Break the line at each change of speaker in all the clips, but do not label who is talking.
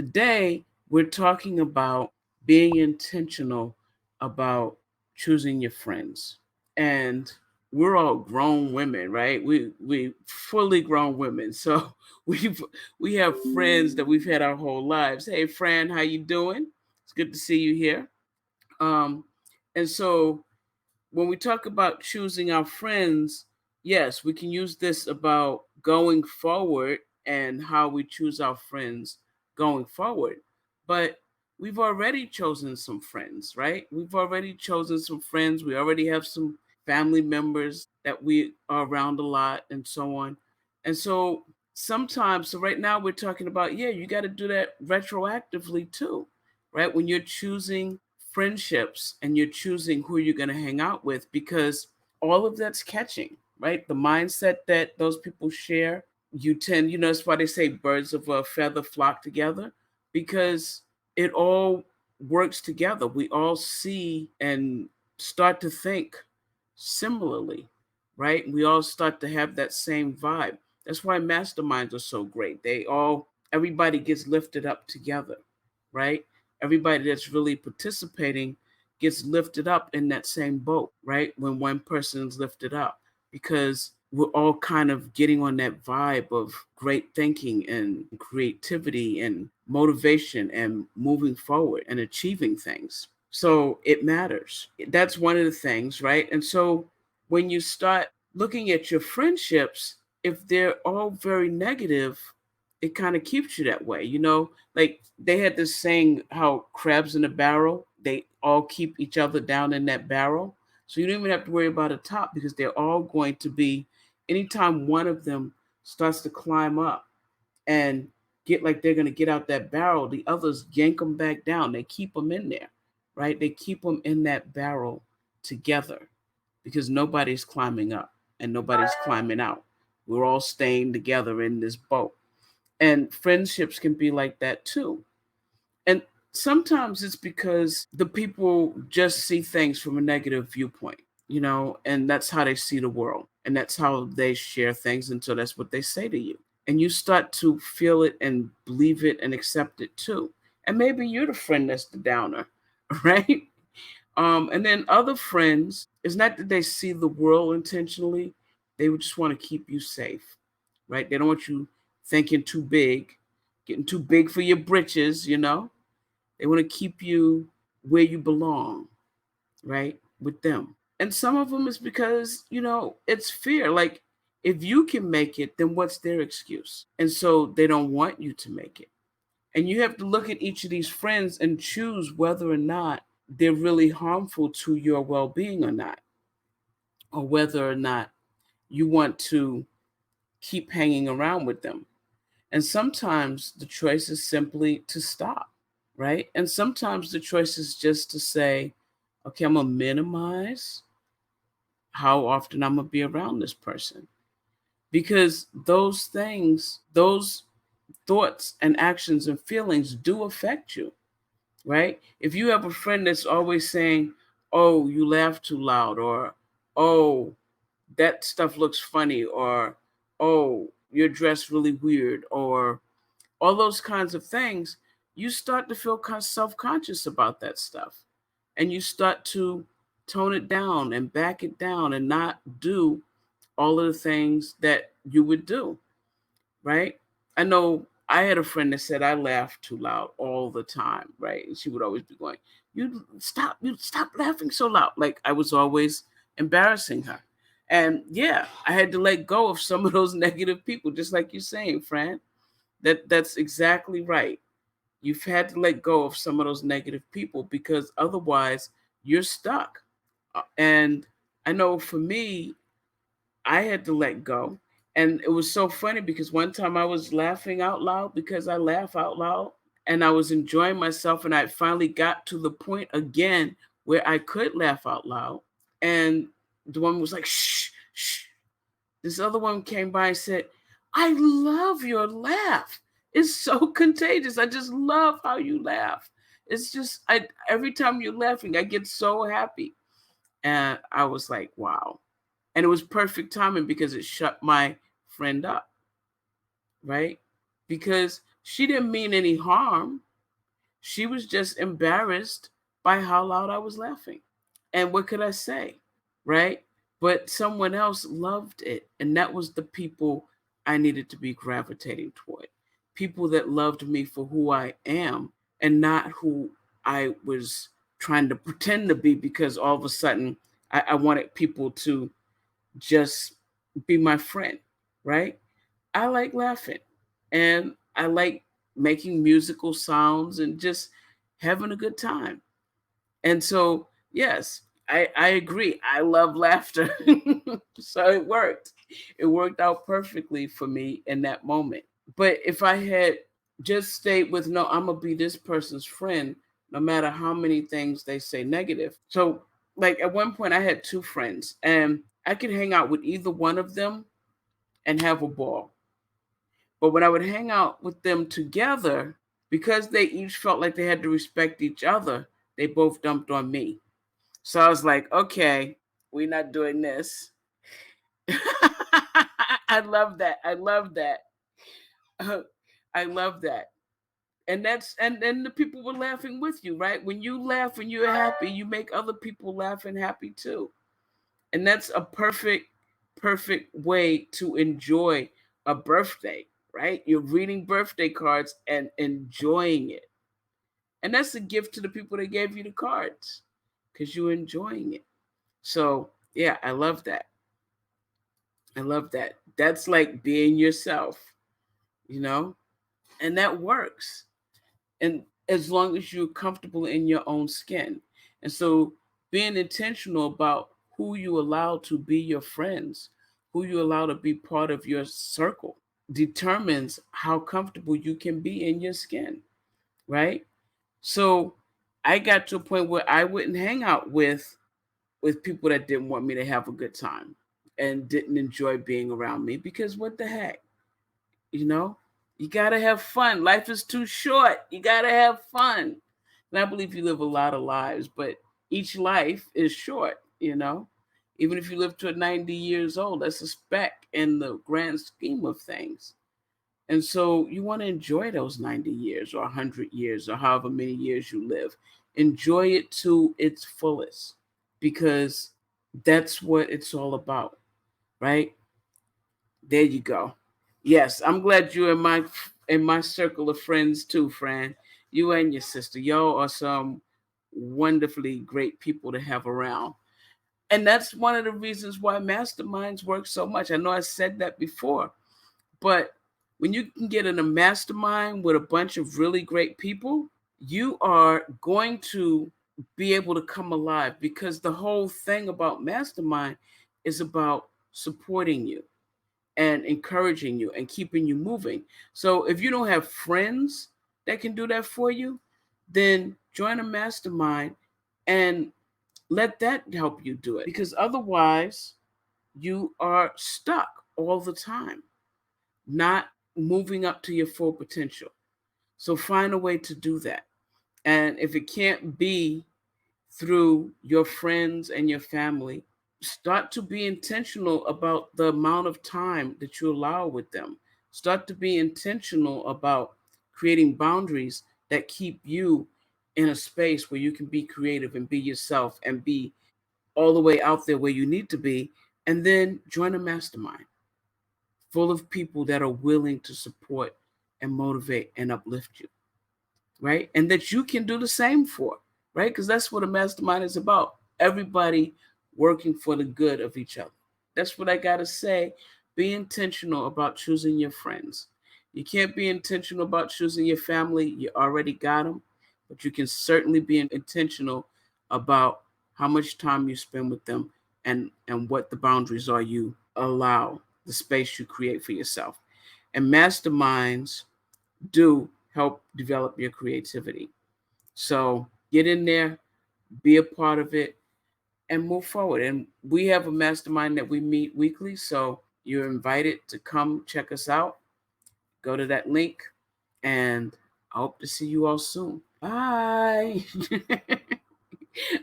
Today, we're talking about being intentional about choosing your friends. And we're all grown women, right? We fully grown women. So we have friends that we've had our whole lives. Hey, Fran, how you doing? It's good to see you here. Um, and so when we talk about choosing our friends, yes, we can use this about going forward and how we choose our friends going forward. But we've already chosen some friends, right? We've already chosen some friends. We already have some family members that we are around a lot and so on. And so sometimes, so right now we're talking about, yeah, you got to do that retroactively too, right? When you're choosing friendships and you're choosing who you're going to hang out with, because all of that's catching, right? The mindset that those people share, you tend, that's why they say birds of a feather flock together, because it all works together. We all see and start to think similarly, right? We all start to have that same vibe. That's why masterminds are so great. Everybody gets lifted up together, right? Everybody that's really participating gets lifted up in that same boat, right? When one person's lifted up, because we're all kind of getting on that vibe of great thinking and creativity and motivation and moving forward and achieving things. So it matters. That's one of the things, right? And so when you start looking at your friendships, if they're all very negative, it kind of keeps you that way. Like they had this saying, how crabs in a barrel, they all keep each other down in that barrel. So you don't even have to worry about a top, because they're all going to be, anytime one of them starts to climb up and get like they're going to get out that barrel, the others yank them back down. They keep them in there, right? They keep them in that barrel together, because nobody's climbing up and nobody's climbing out. We're all staying together in this boat. And friendships can be like that too. And sometimes it's because the people just see things from a negative viewpoint, and that's how they see the world. And that's how they share things. And so that's what they say to you. And you start to feel it and believe it and accept it too. And maybe you're the friend that's the downer, right? And then other friends, it's not that they see the world intentionally, they would just want to keep you safe, right? They don't want you thinking too big, getting too big for your britches. They want to keep you where you belong, right? With them. And some of them is because, it's fear. Like, if you can make it, then what's their excuse? And so they don't want you to make it. And you have to look at each of these friends and choose whether or not they're really harmful to your well being or not, or whether or not you want to keep hanging around with them. And sometimes the choice is simply to stop, right? And sometimes the choice is just to say, okay, I'm going to minimize how often I'm going to be around this person. Because those things, those thoughts and actions and feelings do affect you, right? If you have a friend that's always saying, oh, you laugh too loud, or oh, that stuff looks funny, or oh, you're dressed really weird, or all those kinds of things, you start to feel self-conscious about that stuff. And you start to tone it down and back it down and not do all of the things that you would do, right? I know I had a friend that said I laughed too loud all the time, right? And she would always be going, you stop laughing so loud. Like I was always embarrassing her. And yeah, I had to let go of some of those negative people, just like you're saying, Fran. That's exactly right. You've had to let go of some of those negative people, because otherwise you're stuck. And I know for me, I had to let go. And it was so funny because one time I was laughing out loud, because I laugh out loud, and I was enjoying myself. And I finally got to the point again where I could laugh out loud. And the woman was like, shh, shh. This other one came by and said, I love your laugh. It's so contagious. I just love how you laugh. It's just, every time you're laughing, I get so happy. And I was like, wow. And it was perfect timing, because it shut my friend up, right? Because She didn't mean any harm. She was just embarrassed by how loud I was laughing. And what could I say? Right? But someone else loved it. And that was the people I needed to be gravitating toward. People that loved me for who I am and not who I was trying to pretend to be, because all of a sudden I wanted people to just be my friend, right? I like laughing and I like making musical sounds and just having a good time. And so, yes, I agree. I love laughter. So it worked. It worked out perfectly for me in that moment. But if I had just stayed with, no, I'm going to be this person's friend, no matter how many things they say negative. So, like at one point, I had two friends, and I could hang out with either one of them and have a ball. But when I would hang out with them together, because they each felt like they had to respect each other, they both dumped on me. So I was like, okay, we're not doing this. I love that. I love that. I love that. And then the people were laughing with you, right? When you laugh and you're happy, you make other people laugh and happy too. And that's a perfect way to enjoy a birthday, right? You're reading birthday cards and enjoying it. And that's a gift to the people that gave you the cards, because you're enjoying it. So yeah, I love that. I love that. That's like being yourself, you know? And that works. And as long as you're comfortable in your own skin. And so being intentional about who you allow to be your friends, who you allow to be part of your circle, determines how comfortable you can be in your skin, right? So I got to a point where I wouldn't hang out with people that didn't want me to have a good time and didn't enjoy being around me, because what the heck, you know? You gotta have fun. Life is too short. You gotta have fun. And I believe you live a lot of lives, but each life is short, you know? Even if you live to 90 years old, that's a speck in the grand scheme of things. And so you want to enjoy those 90 years or 100 years or however many years you live. Enjoy it to its fullest, because that's what it's all about, right? There you go. Yes, I'm glad you're in my circle of friends too, Fran. You and your sister. Y'all are some wonderfully great people to have around. And that's one of the reasons why masterminds work so much. I know I said that before, but when you can get in a mastermind with a bunch of really great people, you are going to be able to come alive, because the whole thing about mastermind is about supporting you and encouraging you and keeping you moving. So if you don't have friends that can do that for you, then join a mastermind and let that help you do it, because otherwise you are stuck all the time, not moving up to your full potential. So find a way to do that. And if it can't be through your friends and your family, start to be intentional about the amount of time that you allow with them. Start to be intentional about creating boundaries that keep you in a space where you can be creative and be yourself and be all the way out there where you need to be. And then join a mastermind full of people that are willing to support and motivate and uplift you, right? And that you can do the same for, right? Because that's what a mastermind is about. Everybody working for the good of each other. That's what I got to say. Be intentional about choosing your friends. You can't be intentional about choosing your family. You already got them. But you can certainly be intentional about how much time you spend with them, and what the boundaries are you allow, the space you create for yourself. And masterminds do help develop your creativity. So get in there, be a part of it, and move forward. And we have a mastermind that we meet weekly. So you're invited to come check us out. Go to that link, and I hope to see you all soon. Bye.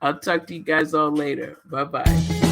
I'll talk to you guys all later. Bye bye.